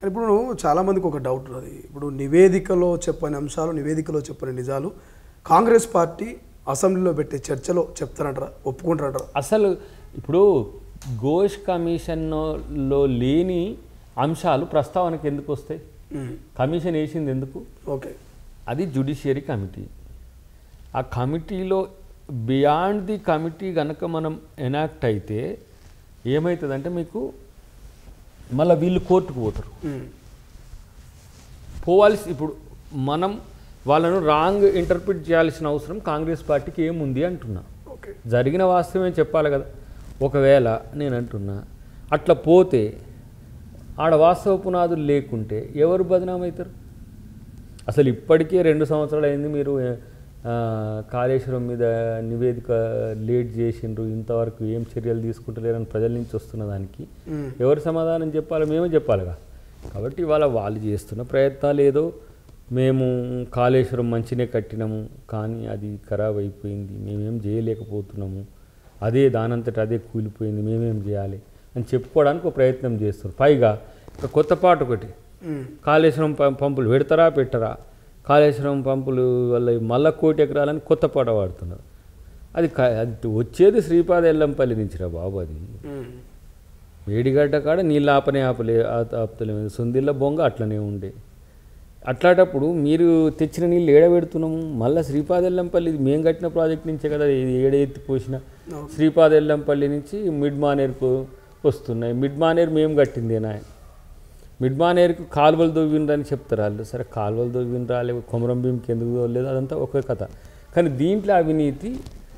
ఇప్పుడు చాలామందికి ఒక డౌట్ ఉన్నది. ఇప్పుడు నివేదికలో చెప్పని అంశాలు, నివేదికలో చెప్పని నిజాలు కాంగ్రెస్ పార్టీ అసెంబ్లీలో పెట్టే చర్చలో చెప్తారంటారా, ఒప్పుకుంటారంటారా? అసలు ఇప్పుడు ఘోష్ కమిషన్లో లేని అంశాలు ప్రస్తావనకు ఎందుకు వస్తాయి? కమిషన్ వేసింది ఎందుకు? ఓకే, అది జ్యుడిషియరీ కమిటీ. ఆ కమిటీలో బియాండ్ ది కమిటీ కనుక మనం ఎనాక్ట్ అయితే ఏమవుతుందంటే మీకు మళ్ళీ వీళ్ళు కోర్టుకు పోతారు. పోవాల్సి ఇప్పుడు మనం వాళ్ళను రాంగ్ ఇంటర్ప్రిట్ చేయాల్సిన అవసరం కాంగ్రెస్ పార్టీకి ఏముంది అంటున్నా. జరిగిన వాస్తవమే చెప్పాలి కదా. ఒకవేళ నేను అంటున్నా అట్లా పోతే ఆడ వాస్తవ పునాదులు లేకుంటే ఎవరు బదనామవుతారు? అసలు ఇప్పటికే 2 సంవత్సరాలు అయింది. మీరు కాళేశ్వరం మీద నివేదిక లేట్ చేసిండ్రు, ఇంతవరకు ఏం చర్యలు తీసుకుంటలేరని ప్రజల నుంచి వస్తున్న దానికి ఎవరు సమాధానం చెప్పాలి? మేమే చెప్పాలిగా. కాబట్టి ఇవాళ వాళ్ళు చేస్తున్న ప్రయత్నాలు ఏదో మేము కాళేశ్వరం మంచినే కట్టినాము కానీ అది ఖరాబ్ అయిపోయింది, మేమేం చేయలేకపోతున్నాము, అదే దానంతట అదే కూలిపోయింది, మేమేం చేయాలి అని చెప్పుకోవడానికి ఒక ప్రయత్నం చేస్తారు. పైగా ఒక కొత్త పాట ఒకటి, కాళేశ్వరం పంపులు పెడతారా పెట్టరా, కాళేశ్వరం పంపులు వల్ల మళ్ళా 1 కోటి ఎకరాలని కొత్త పాట పాడుతున్నారు. అది వచ్చేది శ్రీపాద ఎల్లంపల్లి నుంచిరా బాబు. అది వేడిగడ్డ కాడ నీళ్ళు ఆపుతలేము, సుందిళ్ళ బొంగ అట్లనే ఉండే. అట్లాంటప్పుడు మీరు తెచ్చిన నీళ్ళు ఏడబెడుతున్నాము, మళ్ళీ శ్రీపాద ఎల్లంపల్లి మేము కట్టిన ప్రాజెక్ట్ నుంచే కదా ఎత్తి పోసిన. శ్రీపాద ఎల్లంపల్లి నుంచి మిడ్ మానేర్కు వస్తున్నాయి. మిడ్ మానేర్ మేము కట్టిందేనా? మిడ్ మానేర్కు కాలువలు దొవ్వినరని చెప్తారు వాళ్ళు. సరే కాలువలు దొవ్వినరా, లేకపోతే కొమరం భీంకి ఎందుకు దొవ్వలేదు, అదంతా ఒక కథ. కానీ దీంట్లో అవినీతి.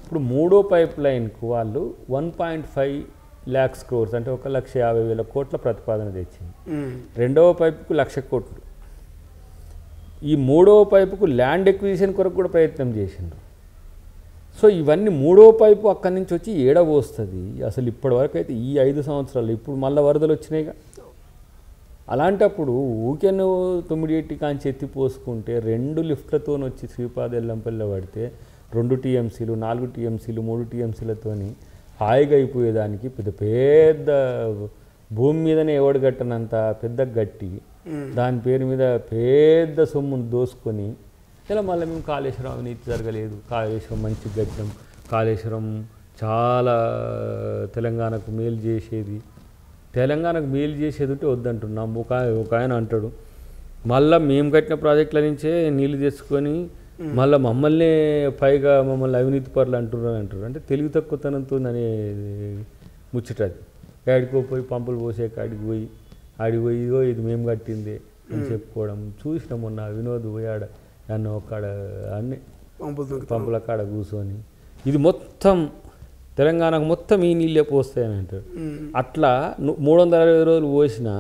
ఇప్పుడు 3వ పైప్ లైన్కు వాళ్ళు 1.5 lakhs crores అంటే 1,50,000 కోట్ల ప్రతిపాదన తెచ్చింది. 2వ పైపుకు 1,00,000 కోట్లు. ఈ 3వ పైపుకు ల్యాండ్ ఎక్విజిషన్ కొరకు కూడా ప్రయత్నం చేసిండ్రు. సో ఇవన్నీ 3వ పైపు అక్కడి నుంచి వచ్చి ఏడవస్తుంది. అసలు ఇప్పటివరకు అయితే ఈ 5 సంవత్సరాలు ఇప్పుడు మళ్ళీ వరదలు వచ్చినాయిగా. అలాంటప్పుడు ఊకెను 9 కాంచి ఎత్తి పోసుకుంటే 2 లిఫ్ట్లతో వచ్చి శ్రీపాద ఎల్లంపల్లిలో పడితే 2 TMCలు 4 TMCలు 3 TMCలతోని హాయిగా అయిపోయేదానికి పెద్ద భూమి మీదనే ఎవడు గట్టనంత పెద్ద గట్టి దాని పేరు మీద పెద్ద సొమ్మును దోసుకొని ఇలా మళ్ళీ మేము కాళేశ్వరం అవినీతి జరగలేదు, కాళేశ్వరం మంచి గట్టం, కాళేశ్వరం చాలా తెలంగాణకు మేలు చేసేది, తెలంగాణకు మేలు చేసేది ఉంటే వద్దంటున్నాం. ఒక ఆయన అంటాడు మళ్ళీ మేము కట్టిన ప్రాజెక్టుల నుంచే నీళ్ళు తెచ్చుకొని మళ్ళీ మమ్మల్ని పైగా మమ్మల్ని అవినీతి పరులు అంటారు. అంటే తెలివి తక్కువతనంతో అనే ముచ్చటది. కాడికో పోయి పంపులు పోసే కాడికి పోయి ఇదో ఇది మేము కట్టిందే అని చెప్పుకోవడం చూసిన. మొన్న వినోద్ పోయాడ నన్ను ఒక్కడ అన్ని పంపుల కాడ కూర్చొని ఇది మొత్తం తెలంగాణకు మొత్తం ఈ నీళ్ళే పోస్తాయని అంటారు. అట్లా 360 రోజులు పోసినా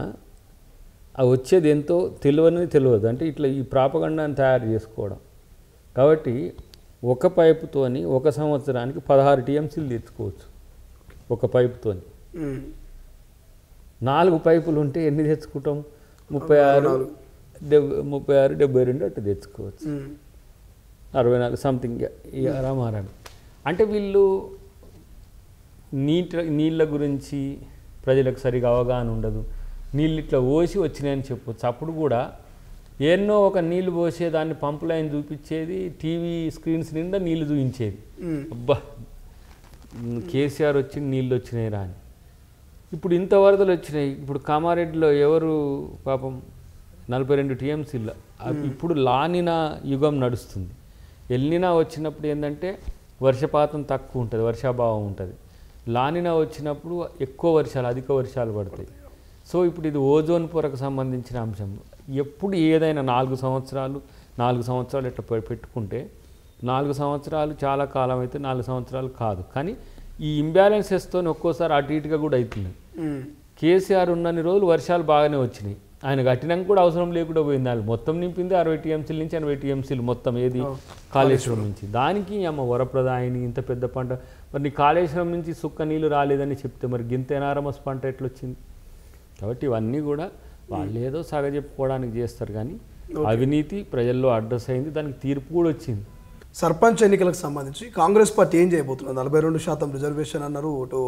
అవి వచ్చేది ఎంతో తెలియదు. అంటే ఇట్లా ఈ ప్రాపగండాన్ని తయారు చేసుకోవడం. కాబట్టి ఒక పైపుతోని 1 సంవత్సరానికి 16 TMCలు తెచ్చుకోవచ్చు. ఒక పైపుతోని 4 పైపులు ఉంటే ఎన్ని తెచ్చుకుంటాం? 36, 72 అట్లా తెచ్చుకోవచ్చు. 64 సంథింగ్ రామారాణి. అంటే వీళ్ళు నీళ్ళ గురించి ప్రజలకు సరిగా అవగాహన ఉండదు. నీళ్ళు ఇట్లా పోసి వచ్చినాయని చెప్పొచ్చు. అప్పుడు కూడా ఎన్నో ఒక నీళ్లు పోసేదాన్ని పంపు లైన్ చూపించేది, టీవీ స్క్రీన్స్ నిండా నీళ్లు చూపించేది. అబ్బా కేసీఆర్ వచ్చి నీళ్ళు వచ్చినాయి రా అని. ఇప్పుడు ఇంత వరదలు వచ్చినాయి. ఇప్పుడు కామారెడ్డిలో ఎవరు పాపం 42 TMCలు. ఇప్పుడు లానినా యుగం నడుస్తుంది. ఎల్నినా వచ్చినప్పుడు ఏంటంటే వర్షపాతం తక్కువ ఉంటుంది, వర్షాభావం ఉంటుంది. లానినా వచ్చినప్పుడు ఎక్కువ వర్షాలు, అధిక వర్షాలు పడతాయి. సో ఇప్పుడు ఇది ఓజోన్ పొరకు సంబంధించిన అంశం. ఎప్పుడు ఏదైనా 4 సంవత్సరాలు ఇట్లా పెట్టుకుంటే 4 సంవత్సరాలు చాలా కాలం అయితే 4 సంవత్సరాలు కాదు. కానీ ఈ ఇంబ్యాలెన్సెస్తో ఒక్కోసారి అటు ఇటుగా కూడా అవుతుంది. కేసీఆర్ ఉన్నన్ని రోజులు వర్షాలు బాగానే వచ్చినాయి. ఆయన కట్టినాక కూడా అవసరం లేకుండా పోయింది. వాళ్ళు మొత్తం నింపింది 60 TMCల నుంచి 80 TMCలు మొత్తం. ఏది కాళేశ్వరం నుంచి. దానికి అమ్మ వరప్రదాయని ఇంత పెద్ద పంట. మరి నీ కాళేశ్వరం నుంచి సుక్క నీళ్ళు రాలేదని చెప్తే మరి గింత ఎనారమస్ పంట ఎట్లొచ్చింది? కాబట్టి ఇవన్నీ కూడా వాళ్ళు ఏదో సగ చెప్పుకోవడానికి చేస్తారు. కానీ అవినీతి ప్రజల్లో అడ్రస్ అయింది, దానికి తీర్పు కూడా వచ్చింది. సర్పంచ్ ఎన్నికలకు సంబంధించి కాంగ్రెస్ పార్టీ ఏం చేయబోతున్నారు? 42% రిజర్వేషన్ అన్నారు, ఒకటి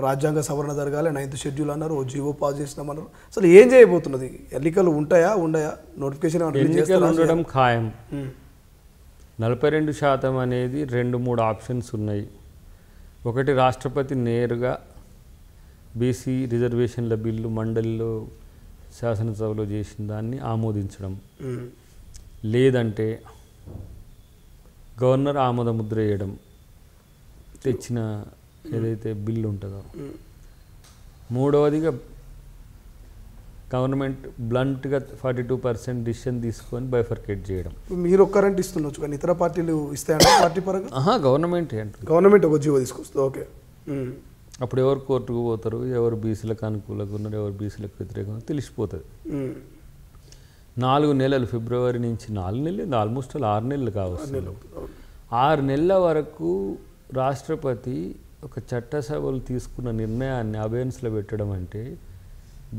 రాజ్యాంగ సవరణ జరగాలి, 9th షెడ్యూల్ అన్నారు, జీవో పాస్ చేసినామన్నారు. అసలు ఏం చేయబోతున్నది? ఎన్నికలు ఉంటాయా ఉండయా? నోటిఫికేషన్ ఉండడం ఖాయం. 42% అనేది 2-3 ఆప్షన్స్ ఉన్నాయి. ఒకటి రాష్ట్రపతి నేరుగా బీసీ రిజర్వేషన్ల బిల్లు మండలిలో శాసనసభలో చేసిన దాన్ని ఆమోదించడం, లేదంటే గవర్నర్ ఆమోద ముద్ర వేయడం తెచ్చిన ఏదైతే బిల్లు ఉంటుందో. మూడవదిగా గవర్నమెంట్ బ్లంట్గా 42% డిసిషన్ తీసుకొని బైఫర్కేట్ చేయడం. మీరు ఒక్కరంటే ఇస్తుండొచ్చు కానీ ఇతర పార్టీలు ఇస్తాయంటే పార్టీ పరంగా గవర్నమెంట్ అంటే గవర్నమెంట్ ఒక జీవో తీసుకొస్తుంది. ఓకే, అప్పుడు ఎవరు కోర్టుకు పోతారు, ఎవరు బీసీలకు అనుకూలంగా ఉన్నారు, ఎవరు బీసీలకు వ్యతిరేకంగా తెలిసిపోతుంది. 4 నెలలు, ఫిబ్రవరి నుంచి 4 నెలలు, ఆల్మోస్ట్ 6 నెలలు కావచ్చు. 6 నెలల వరకు రాష్ట్రపతి ఒక చట్టసభలు తీసుకున్న నిర్ణయాన్ని అబెన్స్లో పెట్టడం అంటే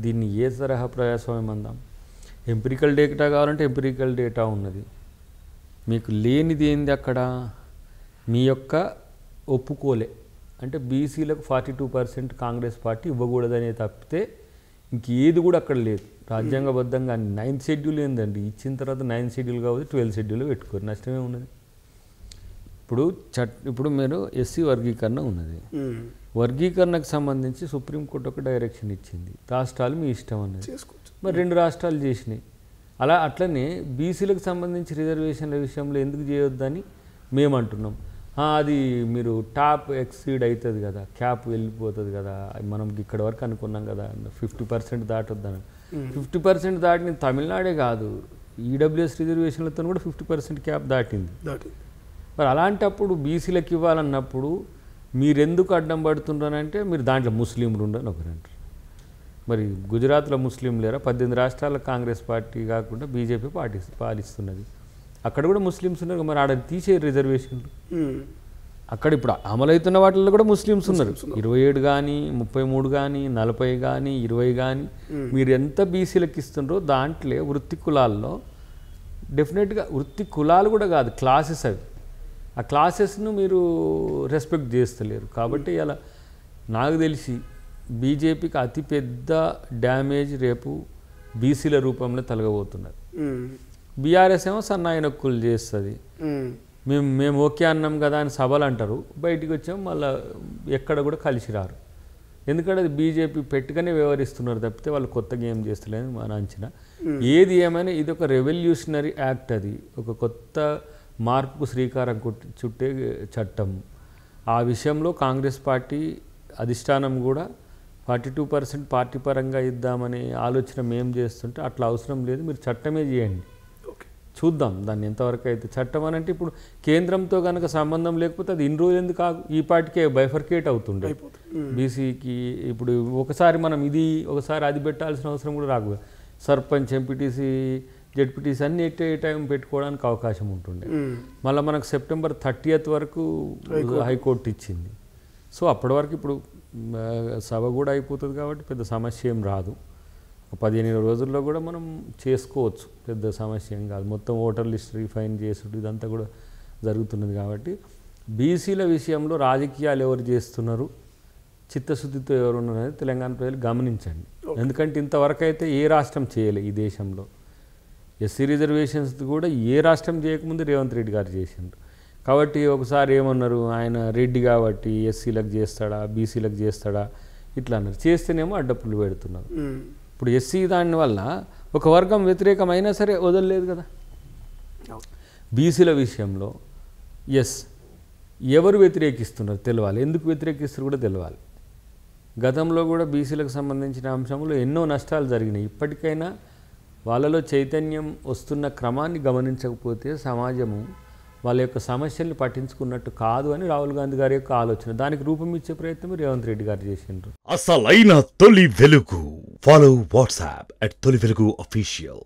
దీన్ని ఏ తరహా ప్రజాస్వామ్యం అందాం? ఎంపిరికల్ డేటా కావాలంటే ఎంపిరికల్ డేటా ఉన్నది. మీకు లేనిది ఏంది అక్కడ? మీ యొక్క ఒప్పుకోలే అంటే బీసీలకు 42% కాంగ్రెస్ పార్టీ ఇవ్వకూడదనే తప్పితే ఇంకేది కూడా అక్కడ లేదు. రాజ్యాంగబద్ధంగా 9th షెడ్యూల్ ఏందండి, ఇచ్చిన తర్వాత 9th షెడ్యూల్ కాబట్టి 12th షెడ్యూల్ పెట్టుకోరు, నష్టమే ఉన్నది. ఇప్పుడు మీరు ఎస్సీ వర్గీకరణ ఉన్నది, వర్గీకరణకు సంబంధించి సుప్రీంకోర్టు ఒక డైరెక్షన్ ఇచ్చింది, రాష్ట్రాలు మీ ఇష్టం అన్నది. మరి 2 రాష్ట్రాలు చేసినాయి. అట్లనే బీసీలకు సంబంధించి రిజర్వేషన్ల విషయంలో ఎందుకు చేయొద్దని మేము అంటున్నాం. అది మీరు టాప్ ఎక్సీడ్ అవుతుంది కదా, క్యాప్ వెళ్ళిపోతుంది కదా, మనం ఇక్కడ వరకు అనుకున్నాం కదా 50% దాటొద్దని. 50% దాటిన తమిళనాడే కాదు, ఈడబ్ల్యూఎస్ రిజర్వేషన్లతో కూడా 50% క్యాప్ దాటింది. మరి అలాంటప్పుడు బీసీలకు ఇవ్వాలన్నప్పుడు మీరెందుకు అడ్డం పడుతున్నారంటే మీరు దాంట్లో ముస్లింలు ఉండని ఒకరంటారు. మరి గుజరాత్లో ముస్లిం లేరా? 18 రాష్ట్రాల కాంగ్రెస్ పార్టీ కాకుండా బీజేపీ పాలిస్తున్నది, అక్కడ కూడా ముస్లిమ్స్ ఉన్నారు. మరి ఆడ తీసే రిజర్వేషన్లు అక్కడ ఇప్పుడు అమలవుతున్న వాటిల్లో కూడా ముస్లిమ్స్ ఉన్నారు. 27 కానీ 33 కానీ 40 కానీ 20 కానీ మీరు ఎంత బీసీలకు ఇస్తుండ్రో దాంట్లో వృత్తి కులాల్లో డెఫినెట్గా, వృత్తి కులాలు కూడా కాదు క్లాసెస్, అవి ఆ క్లాసెస్ను మీరు రెస్పెక్ట్ చేస్తలేరు. కాబట్టి అలా నాకు తెలిసి బీజేపీకి అతిపెద్ద డ్యామేజ్ రేపు బీసీల రూపంలో తొలగబోతున్నారు. బీఆర్ఎస్ ఏమో సన్నాయి నొక్కులు చేస్తుంది, మేము ఓకే అన్నాం కదా అని సభలు అంటారు, బయటికి వచ్చాము మళ్ళీ ఎక్కడ కూడా కలిసి రారు. ఎందుకంటే అది బీజేపీ పెట్టుగానే వ్యవహరిస్తున్నారు తప్పితే వాళ్ళు కొత్తగా ఏం చేస్తలేదని మన అంచనా. ఏది ఏమైనా ఇది ఒక రెవల్యూషనరీ యాక్ట్, అది ఒక కొత్త మార్పుకు శ్రీకారం చుట్టే చట్టం. ఆ విషయంలో కాంగ్రెస్ పార్టీ అధిష్టానం కూడా 42% పార్టీ పరంగా ఇద్దామనే ఆలోచన మేము చేస్తుంటే అట్లా అవసరం లేదు, మీరు చట్టమే చేయండి, చూద్దాం దాన్ని ఎంతవరకు అయితే. చట్టం అని అంటే ఇప్పుడు కేంద్రంతో కనుక సంబంధం లేకపోతే అది ఇన్ని రోజులు ఎందుకు ఈ పార్టీకే బైఫర్కేట్ అవుతుండే బీసీకి. ఇప్పుడు ఒకసారి మనం ఇది ఒకసారి అది పెట్టాల్సిన అవసరం కూడా రాకు. సర్పంచ్, ఎంపీటీసీ, జెడ్పీటీసీ అన్ని ఏ టైం పెట్టుకోవడానికి అవకాశం ఉంటుండే. మళ్ళీ మనకు సెప్టెంబర్ 30th వరకు హైకోర్టు ఇచ్చింది. సో అప్పటి వరకు ఇప్పుడు సభ కూడా అయిపోతుంది కాబట్టి పెద్ద సమస్య ఏం రాదు. 15 రోజుల్లో కూడా మనం చేసుకోవచ్చు, పెద్ద సమస్య ఏం కాదు. మొత్తం ఓటర్ లిస్ట్ రీఫైన్ చేసుడు ఇదంతా కూడా జరుగుతున్నది. కాబట్టి బీసీల విషయంలో రాజకీయాలు ఎవరు చేస్తున్నారు, చిత్తశుద్ధితో ఎవరు ఉన్నారనేది తెలంగాణ ప్రజలు గమనించండి. ఎందుకంటే ఇంతవరకు అయితే ఏ రాష్ట్రం చేయలే ఈ దేశంలో. ఎస్సీ రిజర్వేషన్స్ కూడా ఏ రాష్ట్రం చేయకముందు రేవంత్ రెడ్డి గారు చేసిండ్రు. కాబట్టి ఒకసారి ఏమన్నారు, ఆయన రెడ్డి కాబట్టి ఎస్సీలకు చేస్తాడా బీసీలకు చేస్తాడా ఇట్లా అన్నారు. చేస్తేనేమో అడ్డప్పులు పెడుతున్నారు. ఇప్పుడు ఎస్సీ దానివల్ల ఒక వర్గం వ్యతిరేకమైనా సరే వదలలేదు కదా. బీసీల విషయంలో ఎవరు వ్యతిరేకిస్తున్నారు తెలవాలి, ఎందుకు వ్యతిరేకిస్తున్నారు కూడా తెలవాలి. గతంలో కూడా బీసీలకు సంబంధించిన అంశంలో ఎన్నో నష్టాలు జరిగినాయి. ఇప్పటికైనా వాళ్ళలో చైతన్యం వస్తున్న క్రమాన్ని గమనించకపోతే సమాజము వాళ్ళ యొక్క సమస్యల్ని పట్టించుకున్నట్టు కాదు అని రాహుల్ గాంధీ గారి యొక్క ఆలోచన. దానికి రూపం ఇచ్చే ప్రయత్నం రేవంత్ రెడ్డి గారు చేసిండ్రు. అసలైన తొలి వెలుగు. ఫాలో వాట్సాప్ @తొలి వెలుగు official.